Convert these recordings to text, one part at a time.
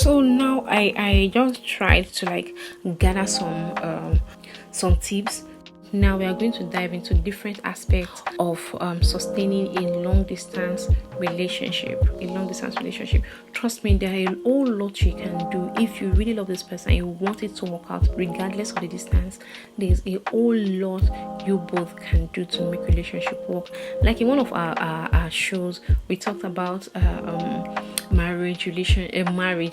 So now I just tried to like gather some tips. Now we are going to dive into different aspects of sustaining a long distance relationship. Trust me, there are a whole lot you can do if you really love this person and you want it to work out regardless of the distance. There's a whole lot you both can do to make relationship work. Like in one of our shows, we talked about marriage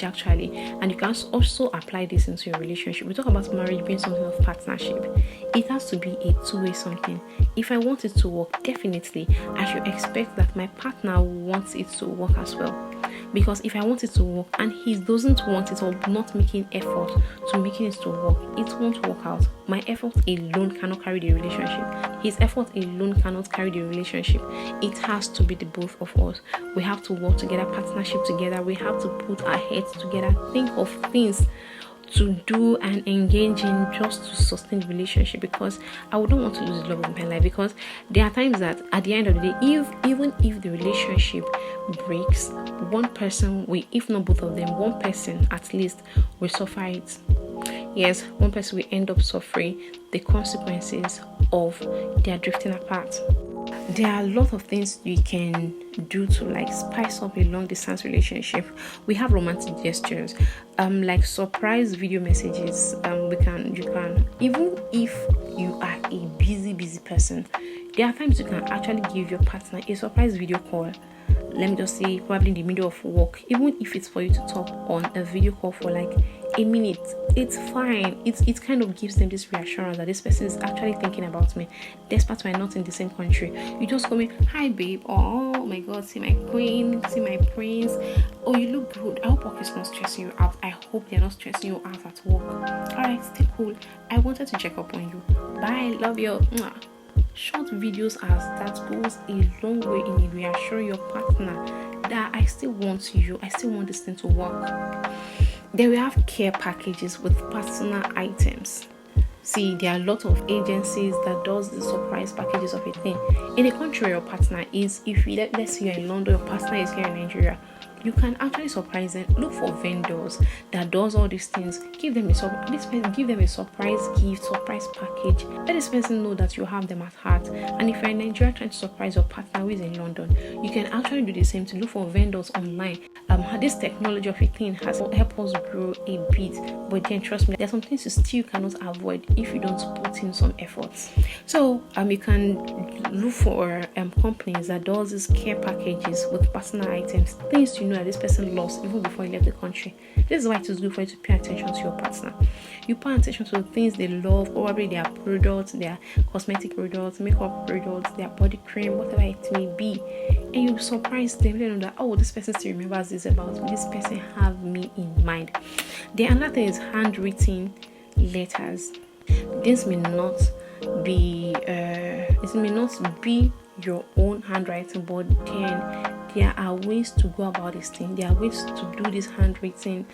actually, and you can also apply this into your relationship. We talk about marriage being something of partnership. It has to be a two-way something. If I want it to work, definitely I should expect that my partner wants it to work as well. Because if I want it to work and he doesn't want it or not making effort to making it to work, it won't work out. My effort alone cannot carry the relationship. His effort alone cannot carry the relationship. It has to be the both of us. We have to work together, partnership together. We have to put our heads together, think of things to do and engage in just to sustain the relationship, because I wouldn't want to lose the love of my life. Because there are times that at the end of the day, even if the relationship breaks, one person will, if not both of them, one person at least will suffer it. Yes, one person will end up suffering the consequences of their drifting apart. There are a lot of things you can do to like spice up a long distance relationship. We have romantic gestures, like surprise video messages. You can, even if you are a busy person, there are times you can actually give your partner a surprise video call. Let me just say, probably in the middle of work, even if it's for you to talk on a video call for like a minute, it's fine. It kind of gives them this reassurance that this person is actually thinking about me, despite we're not in the same country. You just come in, hi babe, oh my god, see my queen, see my prince, oh you look good, I hope work is not stressing you out, I hope they're not stressing you out at work, alright, stay cool, I wanted to check up on you, bye, love you. Short videos as that goes a long way in reassuring your partner that I still want you, I still want this thing to work. Then we have care packages with personal items. See, there are a lot of agencies that does the surprise packages of a thing. In a country where your partner is, if you, let's say you're in London, your partner is here in Nigeria, you can actually surprise them. Look for vendors that does all these things. Give them a surprise gift, surprise package. Let this person know that you have them at heart. And if you're in Nigeria trying to surprise your partner who is in London, you can actually do the same to look for vendors online. This technology of a thing has helped us grow a bit, but then trust me, there's some things you still cannot avoid if you don't put in some efforts. So you can look for companies that does these care packages with personal items, things you know that this person lost even before he left the country. This is why it is good for you to pay attention to your partner. You pay attention to the things they love, probably their products, their cosmetic products, makeup products, their body cream, whatever it may be, and you surprise them. Let them know that, oh, this person still remembers this about me. This person have me in mind. The another thing is handwritten letters. This may not be your own handwriting, but then there are ways to go about this thing. There are ways to do these handwritten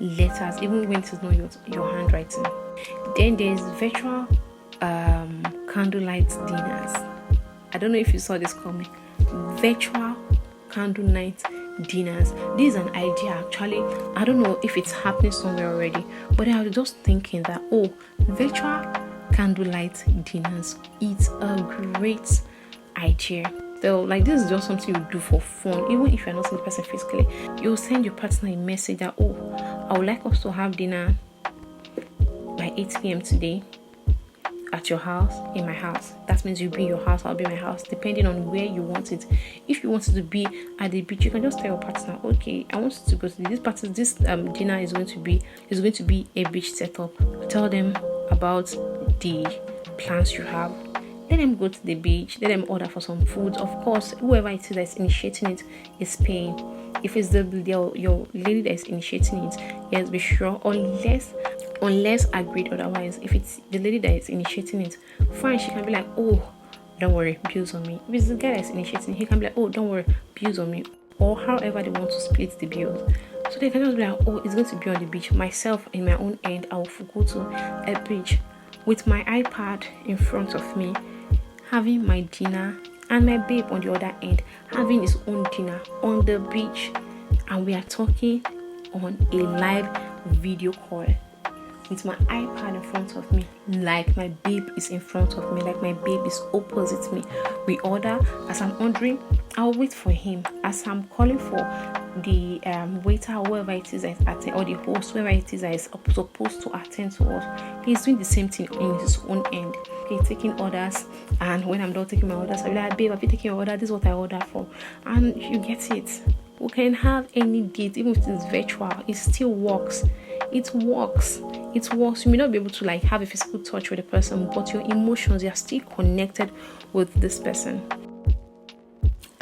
letters, even when it is not your handwriting. Then there's virtual candlelight dinners. I don't know if you saw this coming. Virtual candlelight dinners. This is an idea actually. I don't know if it's happening somewhere already, but I was just thinking that, oh, virtual candlelight dinners, it's a great idea. So like, this is just something you do for fun, even if you're not seeing the person physically. You'll send your partner a message that, oh, I would like us to have dinner by 8 p.m. today at your house, in my house. That means you'll be in your house, I'll be in my house, depending on where you want it. If you want it to be at the beach, you can just tell your partner, okay, I want you to go to this party. This dinner is going to be a beach setup. Tell them about the plans you have. Let them go to the beach. Let them order for some food. Of course, whoever it is that's initiating it is paying. If it's your lady that is initiating it, yes, be sure. Unless agreed otherwise. If it's the lady that is initiating it, fine. She can be like, oh, don't worry, bills on me. If it's the guy that's initiating, he can be like, oh, don't worry, bills on me. Or however they want to split the bills. So they can just be like, oh, it's going to be on the beach. Myself, in my own end, I will go to a beach with my iPad in front of me, having my dinner, and my babe on the other end having his own dinner on the beach, and we are talking on a live video call with my iPad in front of me, like my babe is in front of me, like my babe is opposite me. We order. As I'm ordering, I'll wait for him. As I'm calling for the waiter, whoever it is that attend, or the host, whoever it is that is supposed to attend to us, he's doing the same thing in his own end. Okay, taking orders, and when I'm done taking my orders, I'll be like, babe, have you taken your order? This is what I ordered for, and you get it. We can have any date, even if it's virtual, it still works. It works. You may not be able to like have a physical touch with a person, but your emotions, you are still connected with this person.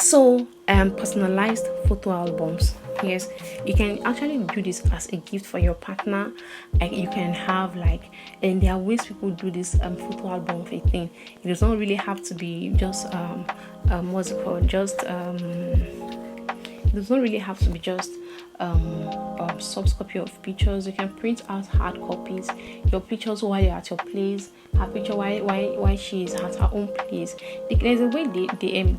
So personalized photo albums. Yes, you can actually do this as a gift for your partner. Like you can have and there are ways people do this photo album of a thing. It does not really have to be just what's it called? It does not really have to be just soft copy of pictures. You can print out hard copies. Your pictures while you're at your place, her picture while she is at her own place. There's a way they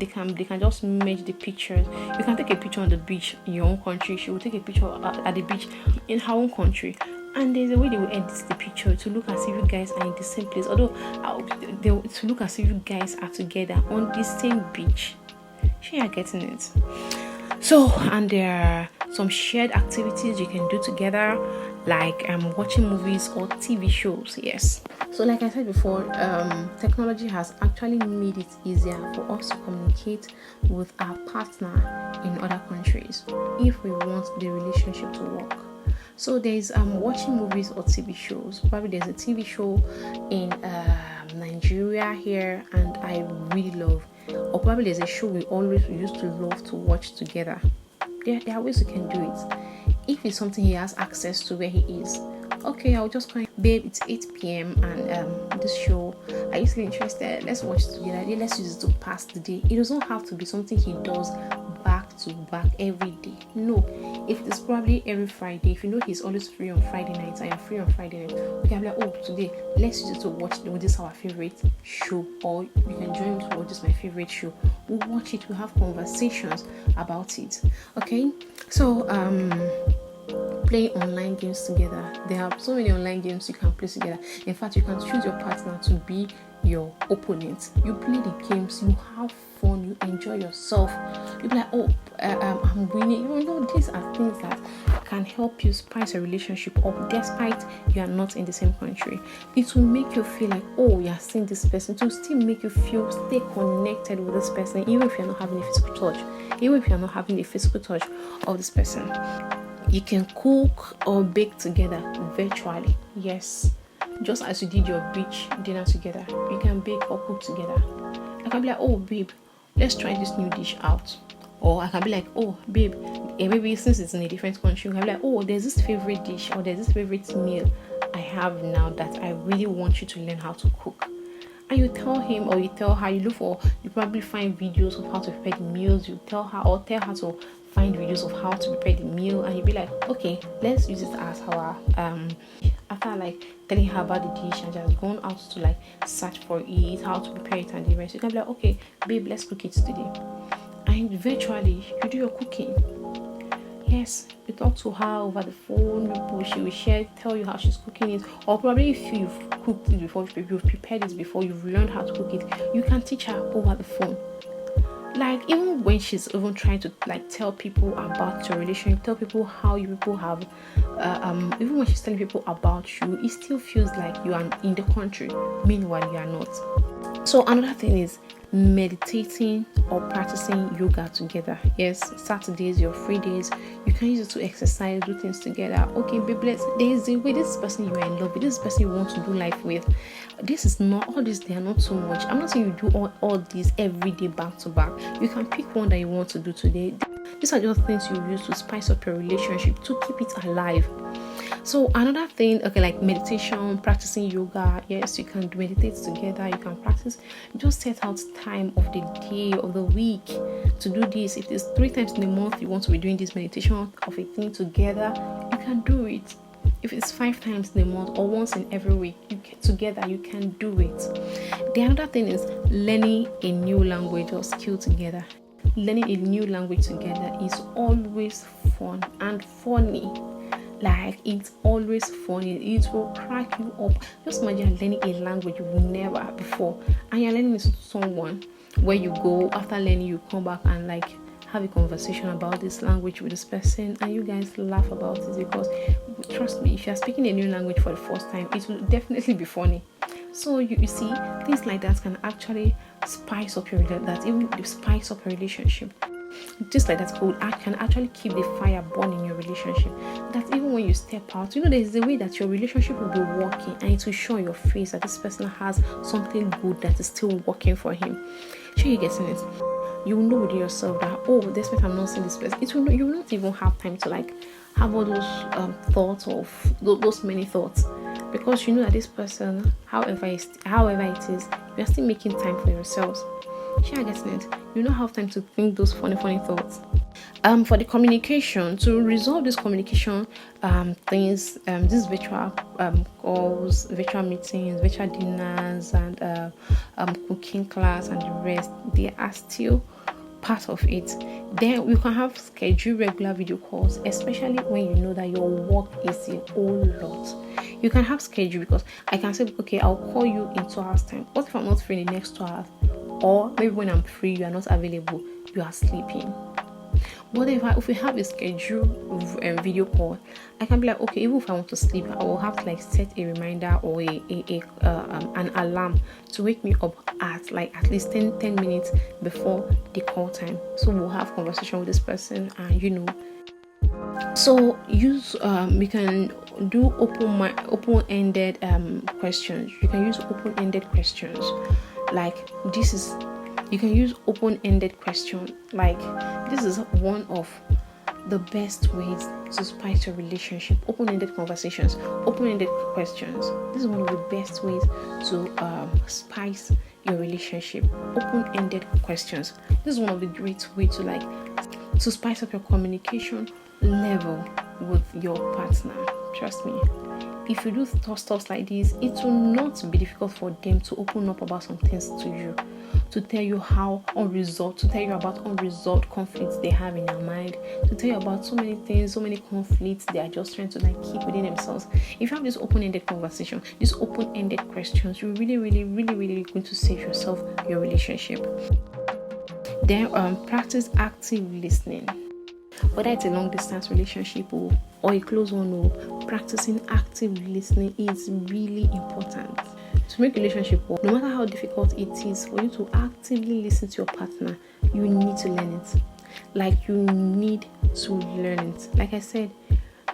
can just merge the pictures. You can take a picture on the beach in your own country. She will take a picture at the beach in her own country. And there's a way they will edit the picture to look as if you guys are in the same place. Although to look as if you guys are together on the same beach. Sure, you're getting it. So, and there are some shared activities you can do together, like watching movies or TV shows. Yes. So, like I said before, technology has actually made it easier for us to communicate with our partner in other countries if we want the relationship to work. So there's watching movies or TV shows. Probably there's a TV show in Nigeria here, and I really love. Or probably there's a show we used to love to watch together. There are ways you can do it. If it's something he has access to where he is, okay, I'll just call him, babe, it's 8 p.m. and this show, are you still interested? Let's watch it together. Let's use it to pass the day. It doesn't have to be something he does back to back every day. No, if it's probably every Friday, if you know he's always free on Friday nights, I am free on Friday night, we can be like, oh, today let's use it to watch this our favorite show, or you can join me to watch this my favorite show. We'll watch it, we'll have conversations about it. Okay, so playing online games together. There are so many online games you can play together. In fact, you can choose your partner to be your opponent. You play the games, you have fun, you enjoy yourself. You'll be like, oh, I'm winning. You know, these are things that can help you spice a relationship up despite you are not in the same country. It will make you feel like, oh, you are seeing this person. It will still make you stay connected with this person, even if you're not having a physical touch. Even if you're not having a physical touch of this person. You can cook or bake together virtually. Yes. Just as you did your beach dinner together, you can bake or cook together. I can be like, oh, babe, let's try this new dish out. Or I can be like, oh, babe, maybe since it's in a different country, I can be like, oh, there's this favorite dish or there's this favorite meal I have now that I really want you to learn how to cook. And you tell him or you tell her, you probably find videos of how to prepare the meals. You tell her or tell her to find videos of how to prepare the meal, and you'll be like, okay, let's use it as our after telling her about the dish and just going out to search for it, how to prepare it and the rest. You can be like, okay, babe, let's cook it today. And virtually you do your cooking. Yes, you talk to her over the phone, she will tell you how she's cooking it, or probably if you've cooked it before, you've prepared it before, you've learned how to cook it, you can teach her over the phone. Even when she's even trying to tell people about your relationship, tell people how you people have even when she's telling people about you, it still feels like you are in the country, meanwhile you are not. So another thing is meditating or practicing yoga together. Yes, Saturdays, your free days, you can use it to exercise, do things together. Okay, babe, there's a way, this person you are in love with, this person you want to do life with, this is not all this, they are not so much. I'm not saying you do all this every day back to back. You can pick one that you want to do today. These are just things you use to spice up your relationship, to keep it alive. So another thing, okay, like meditation, practicing yoga. Yes, you can meditate together, you can practice. Just set out time of the day, of the week to do this. If it's 3 times in a month you want to be doing this meditation of a thing together, you can do it. If it's 5 times in a month or once in every week, together you can do it. The other thing is learning a new language or skill together. Learning a new language together is always fun and funny. Like, it's always funny. It will crack you up. Just imagine learning a language you've never had before, and you're learning it to someone. Where you go after learning, you come back and like have a conversation about this language with this person, and you guys laugh about it, because trust me, if you're speaking a new language for the first time, it will definitely be funny. So you see, things like that can actually spice up your relationship. Just like that can actually keep the fire burning in your relationship. That even when you step out, there's a way that your relationship will be working, and it will show your face that this person has something good that is still working for him. Sure, you getting it? You will know within yourself that, oh, despite I'm not seeing this person, you will not even have time to like have all those thoughts of those many thoughts, because you know that this person, however it is, you are still making time for yourselves. Sure, getting it? You don't have time to think those funny thoughts. For the communication, to resolve this communication things, these virtual calls, virtual meetings, virtual dinners, and cooking class and the rest, they are still part of it. Then you can have schedule regular video calls, especially when you know that your work is a whole lot. You can have schedule, because I can say, okay, I'll call you in 2 hours time. What if I'm not free in the next 2 hours? Or maybe when I'm free, you are not available, you are sleeping. But if we have a schedule video call, I can be like, okay, even if I want to sleep, I will have to like set a reminder or an alarm to wake me up at least 10 minutes before the call time. So we'll have conversation with this person, and So we can do open-ended questions. You can use open-ended questions. You can use open-ended question. Like, this is one of the best ways to spice your relationship. Open-ended conversations, open-ended questions. This is one of the best ways to spice your relationship. Open-ended questions. This is one of the great ways to spice up your communication level with your partner. Trust me. If you do stuff like this, it will not be difficult for them to open up about some things to you, to tell you about unresolved conflicts they have in their mind, to tell you about so many things, so many conflicts they are just trying to keep within themselves. If you have this open-ended conversation, these open-ended questions, you're really, really, really, really going to save yourself your relationship. Then practice active listening. Whether it's a long distance relationship or a close one, practicing active listening is really important to make relationship work. No matter how difficult it is for you to actively listen to your partner, you need to learn it. Like I said,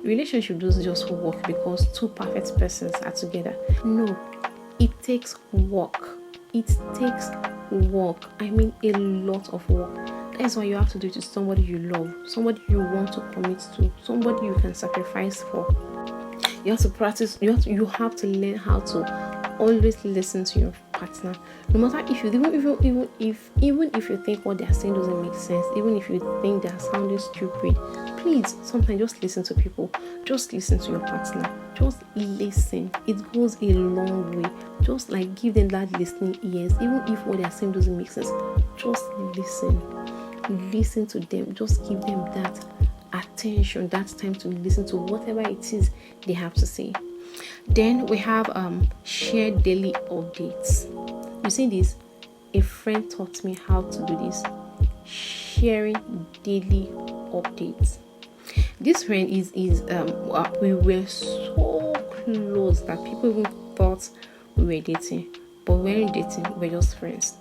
relationship doesn't just work because two perfect persons are together. No, it takes work. I mean, a lot of work. That's why you have to do it to somebody you love, somebody you want to commit to, somebody you can sacrifice for. You have to practice. You have to learn how to always listen to your partner, no matter if even if you think what they are saying doesn't make sense, even if you think they are sounding stupid. Please, sometimes just listen to people. Just listen to your partner. Just listen. It goes a long way. Just give them that listening ears, even if what they are saying doesn't make sense. Just listen to them. Just give them that attention, that time to listen to whatever it is they have to say. Then we have share daily updates. You see this? A friend taught me how to do this. Sharing daily updates. This friend is we were so close that people even thought we were dating, but we weren't dating. We're just friends.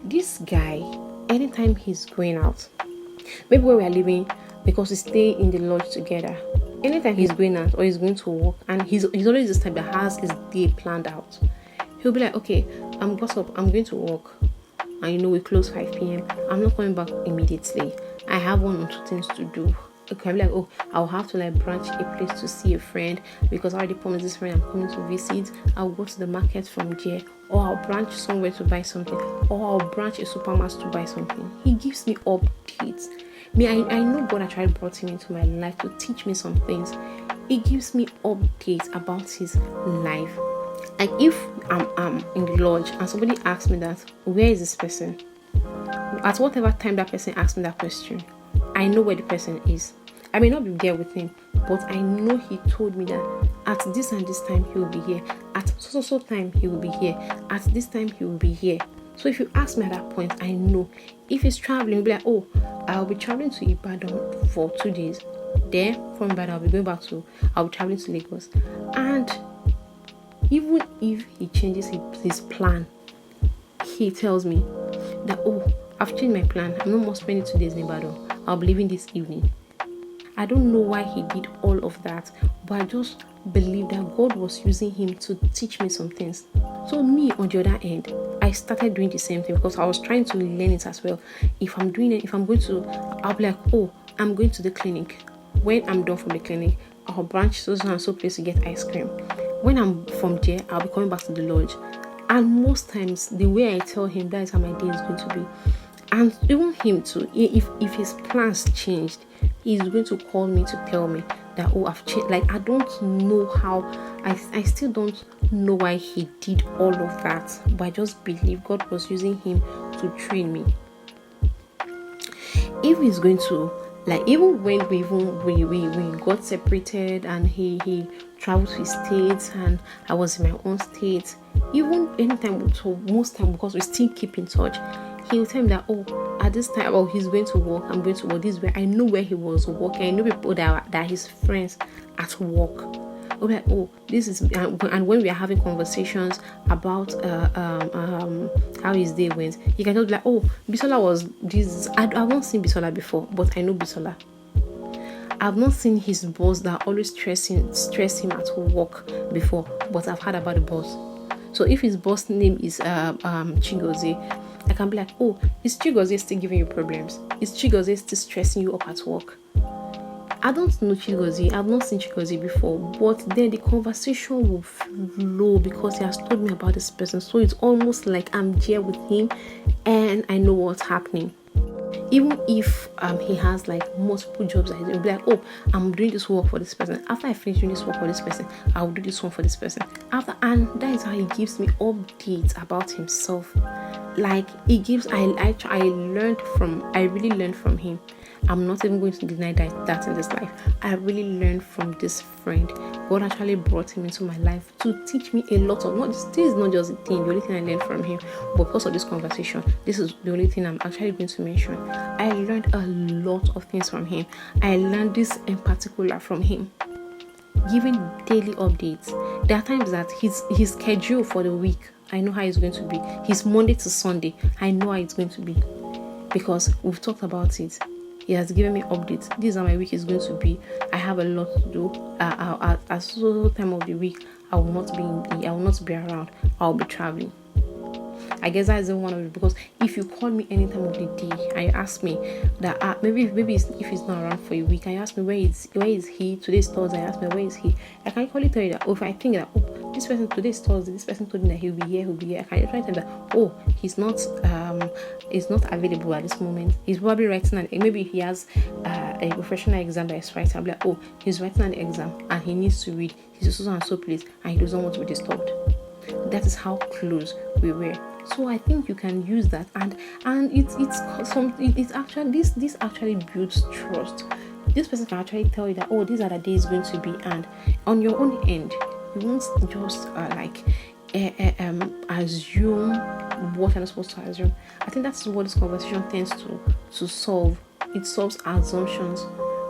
This guy, anytime he's going out, maybe where we are living, because we stay in the lodge together. Anytime he's going out or he's going to work, and he's always this type that has his day planned out, he'll be like, okay, I'm going to work, and we close 5 p.m. I'm not coming back immediately. I have 1 or 2 things to do. Okay, I'm like, oh, I'll have to branch a place to see a friend, because I already promised this friend I'm coming to visit. I'll go to the market from there, or I'll branch somewhere to buy something, or I'll branch a supermarket to buy something. He gives me updates. I know God actually brought him into my life to teach me some things. He gives me updates about his life. Like, if I'm in the lodge and somebody asks me that, where is this person? At whatever time that person asks me that question, I know where the person is. I may not be there with him, but I know he told me that at this and this time he will be here. At so time he will be here. At this time he will be here. So if you ask me at that point, I know. If he's traveling, he'll be like, oh, I'll be traveling to Ibadan for 2 days. Then from Ibadan, I'll be traveling to Lagos. And even if he changes his plan, he tells me that, oh, I've changed my plan. I'm not more spending 2 days in Ibadan. I'll be leaving this evening. I don't know why he did all of that, but I just believe that God was using him to teach me some things. So me, on the other end, I started doing the same thing because I was trying to learn it as well. If I'm doing it, if I'm going to, I'll be like, oh, I'm going to the clinic. When I'm done from the clinic, I'll branch so and so place to get ice cream. When I'm from there, I'll be coming back to the lodge. And most times, the way I tell him, that is how my day is going to be. And even him too, if his plans changed, he's going to call me to tell me that, oh, I've changed. Like, I don't know how, I still don't know why he did all of that, but I just believe God was using him to train me. If he's going to, like, even when we got separated and he traveled to his state and I was in my own state, even anytime, so most time, because we still keep in touch, he will tell me that, oh, at this time, oh, he's going to work, I'm going to work. This is where I know where he was working. I know people that his friends at work. I'll be like, oh, this is, and when we are having conversations about how his day went, he can just be like, oh, Bisola was this. I've not seen Bisola before, but I know Bisola. I've not seen his boss that always stress him at work before, but I've heard about the boss. So if his boss name is Chigozie, I can be like, oh, is Chigozie still giving you problems? Is Chigozie still stressing you up at work? I don't know Chigozie. I've not seen Chigozie before, but then the conversation will flow because he has told me about this person. So it's almost like I'm there with him and I know what's happening. Even if he has like multiple jobs, he'll be like, oh, I'm doing this work for this person. After I finish doing this work for this person, I'll do this one for this person. And that is how he gives me updates about himself. Like, he gives, I really learned from him. I'm not even going to deny that in this life. I really learned from this friend. God actually brought him into my life to teach me a lot of, this is not just the only thing I learned from him, but because of this conversation, this is the only thing I'm actually going to mention. I learned a lot of things from him. I learned this in particular from him. Giving daily updates. There are times that his schedule for the week, I know how it's going to be. His Monday to Sunday, I know how it's going to be. Because we've talked about it. He has given me updates. This is how my week is going to be. I have a lot to do. At so time of the week, I will not be around. I'll be traveling. I guess that is one of it, because if you call me any time of the day and you ask me that maybe if he's not around for a week, and you ask me where is he, today's Thursday, I ask me where is he, I can equally tell you that, if I think that, oh, this person today's Thursday, this person told me that he'll be here, I can try to tell that, oh, he's not available at this moment. He's probably writing maybe he has a professional exam that he's writing. I'll be like, oh, he's writing an exam and he needs to read. He's so and so place and he doesn't want to be disturbed. That is how close we were. So I think you can use that, and it's actually this actually builds trust. This person can actually tell you that, oh, these are the days going to be, and on your own end, you won't just assume what you're not supposed to assume. I think that's what this conversation tends to solve. It solves assumptions.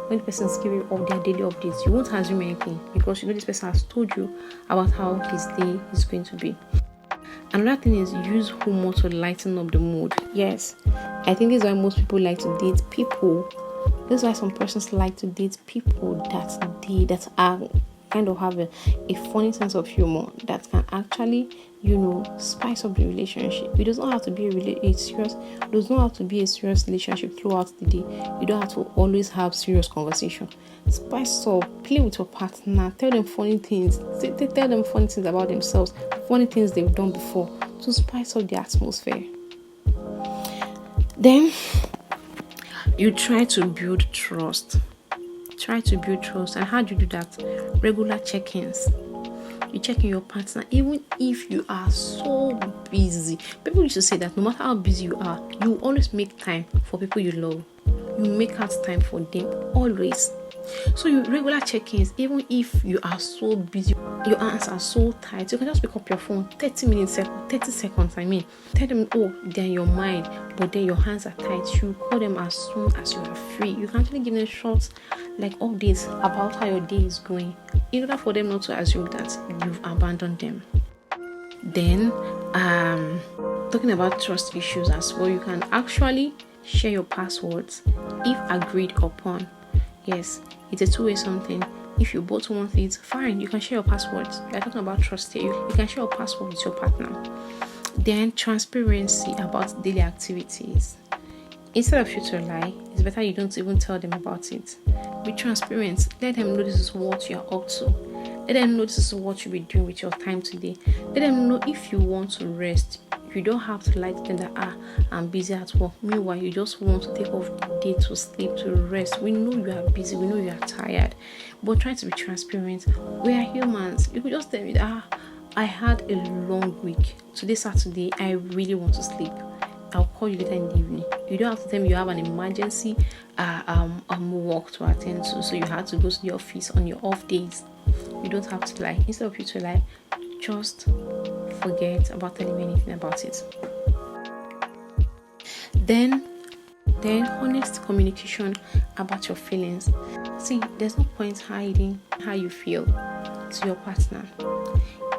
When the person is giving you all their daily updates, you won't assume anything because you know this person has told you about how his day is going to be. Another thing is use humor to lighten up the mood. Yes, I think this is why most people like to date people. This is why some persons like to date people that are kind of have a funny sense of humor that can actually, spice up the relationship. It does not have to be a serious relationship throughout the day. You don't have to always have serious conversation. Spice up, play with your partner, tell them funny things, tell them funny things about themselves, funny things they've done before to spice up the atmosphere. Then you try to build trust. And how do you do that? Regular check-ins. You check in your partner, even if you are so busy. People used to say that no matter how busy you are, you always make time for people you love. You make out time for them always. So your regular check-ins, even if you are so busy, your hands are so tight, you can just pick up your phone 30 seconds. Tell them, oh, they're in your mind, but then your hands are tight. You call them as soon as you are free. You can actually give them short updates about how your day is going, in order for them not to assume that you've abandoned them. Then talking about trust issues as well, you can actually share your passwords if agreed upon. Yes, it's a two-way something. If you both want it, fine, you can share your passwords. We're talking about trust here. You can share your password with your partner. Then transparency about daily activities. Instead of you to lie, it's better you don't even tell them about it. Be transparent. Let them know this is what you are up to. Let them know this is what you'll be doing with your time today. Let them know if you want to rest. You don't have to lie to them that I'm busy at work. Meanwhile, you just want to take off the day to sleep, to rest. We know you are busy. We know you are tired. But try to be transparent. We are humans. You could just tell me that I had a long week. Today, Saturday, I really want to sleep. I'll call you later in the evening. You don't have to tell me you have an emergency work to attend to, so you had to go to the office on your off days. You don't have to lie. Instead of you to lie, just forget about telling me anything about it. Then honest communication about your feelings. See, there's no point hiding how you feel to your partner.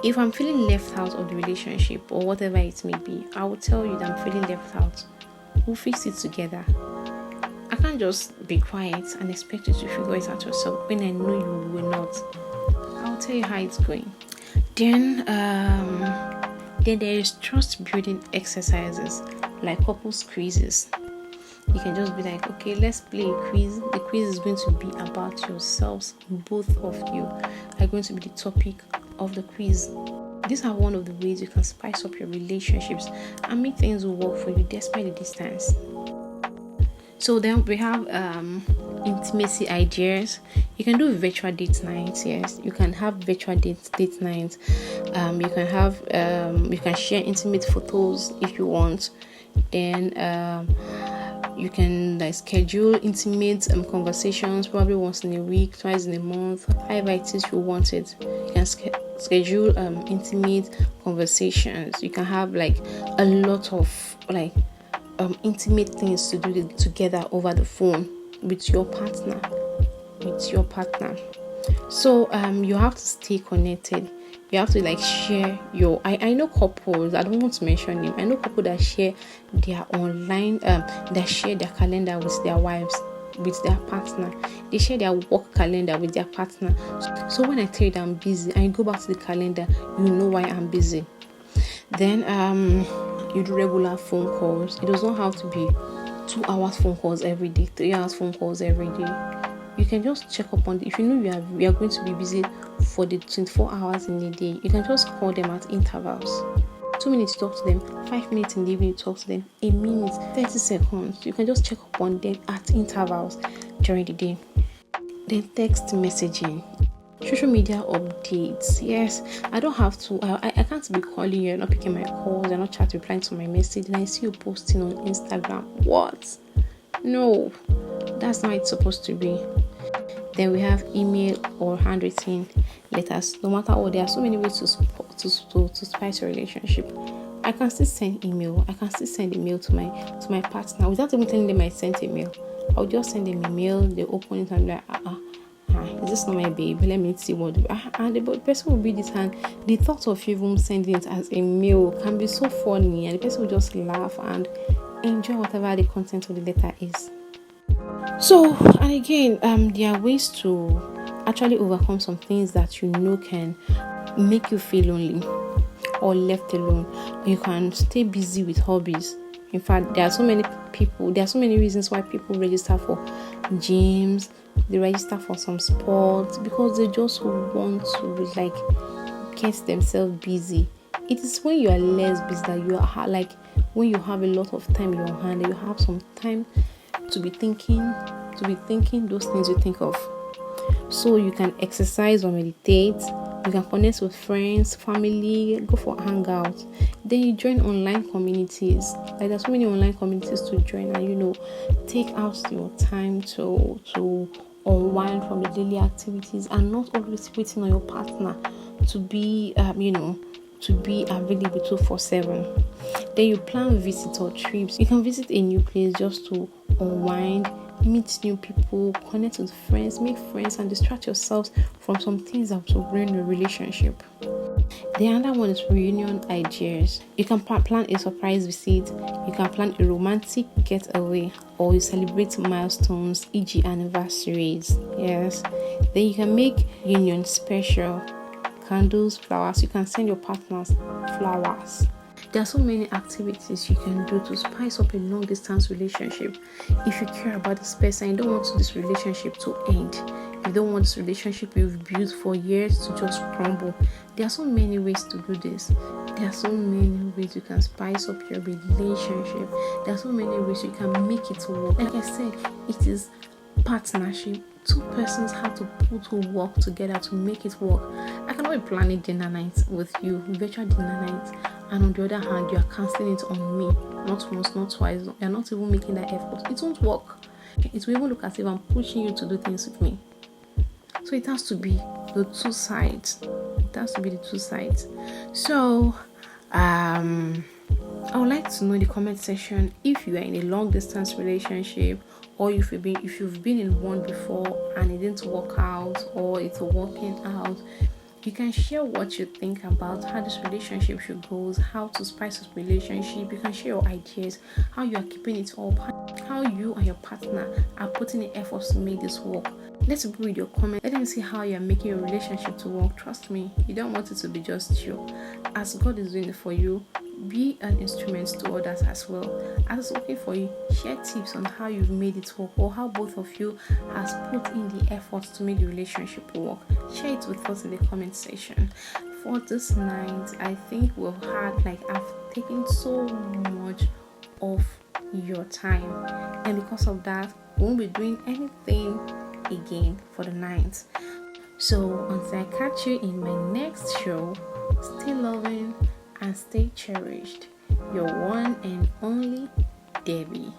If I'm feeling left out of the relationship or whatever it may be, I will tell you that I'm feeling left out. We'll fix it together. I can't just be quiet and expect you to figure it out yourself when I know you will not. I'll tell you how it's going. Then there is trust building exercises like couples quizzes. You can just be like, okay, let's play a quiz. The quiz is going to be about yourselves. Both of you are going to be the topic of the quiz. These are one of the ways you can spice up your relationships and make things work for you despite the distance. So then we have intimacy ideas. You can do virtual date nights. Yes, you can have virtual date nights. You can have you can share intimate photos if you want. Then you can schedule intimate conversations probably once in a week, twice in a month, however it is you want it. You can schedule intimate conversations. You can have a lot of intimate things to do together over the phone with your partner. So you have to stay connected. You have to share your I know couples, I don't want to mention them. I know couples that share their online that share their calendar with their wives, with their partner. They share their work calendar with their partner. So when I tell you that I'm busy and you go back to the calendar, you know why I'm busy. Then you do regular phone calls. It does not have to be 2 hours phone calls every day, 3 hours phone calls every day. You can just check up on if you know you are going to be busy for the 24 hours in a day. You can just call them at intervals. 2 minutes to talk to them, 5 minutes in the evening to talk to them, a minute, 30 seconds. You can just check up on them at intervals during the day. Then text messaging. Social media updates. Yes, I don't have to. I can't be calling you, not picking my calls, you're not chatting, replying to my message, and I see you posting on Instagram. What? No, that's not how it's supposed to be. Then we have email or handwritten letters. No matter what, there are so many ways to spice your relationship. I can still send email. I can still send email to my partner without even telling them I sent email. I'll just send them email. They open it and be like, is this not my baby? Let me see what. And the person will read it, and the thought of you even sending it as a mail can be so funny, and the person will just laugh and enjoy whatever the content of the letter is. So, and again, there are ways to actually overcome some things that you know can make you feel lonely or left alone. You can stay busy with hobbies. In fact, there are so many reasons why people register for gyms, they register for some sports, because they just want to get themselves busy. It is when you are less busy that you are when you have a lot of time in your hand, you have some time to be thinking those things you think of. So you can exercise or meditate. You can connect with friends, family, go for hangouts. Then you join online communities. There's so many online communities to join, and take out your time to unwind from the daily activities and not always waiting on your partner to be, to be available 2/7. Then you plan visits or trips. You can visit a new place just to unwind, meet new people, connect with friends, make friends, and distract yourselves from some things that will ruin your relationship. The other one is reunion ideas. You can plan a surprise visit, you can plan a romantic getaway, or you celebrate milestones, e.g., anniversaries. Yes. Then you can make union special, candles, flowers. You can send your partners flowers. There are so many activities you can do to spice up a long distance relationship. If you care about this person, you don't want this relationship to end. You don't want this relationship you've built for years to just crumble. There are so many ways to do this. There are so many ways you can spice up your relationship. There are so many ways you can make it work. Like I said, it is partnership. Two persons have to put to work together to make it work. I cannot be planning dinner nights with you, virtual dinner nights, and on the other hand, you are cancelling it on me. Not once, not twice. You're not even making that effort. It won't work. It will even look as if I'm pushing you to do things with me. So it has to be the two sides. It has to be the two sides. So, I would like to know in the comment section if you are in a long distance relationship, or if you've been in one before and it didn't work out, or it's working out. You can share what you think about how this relationship should go, how to spice this relationship. You can share your ideas, how you are keeping it up, how you and your partner are putting in efforts to make this work. Let's read your comment. Let them see how you are making your relationship to work. Trust me, you don't want it to be just you. As God is doing it for you, be an instrument to others as well. As it's working for you, share tips on how you've made it work, or how both of you has put in the efforts to make the relationship work. Share it with us in the comment section. For this night, I think I've taken so much of your time, and because of that, we won't be doing anything again for the night. So until I catch you in my next show, stay loving and stay cherished. Your one and only Debbie.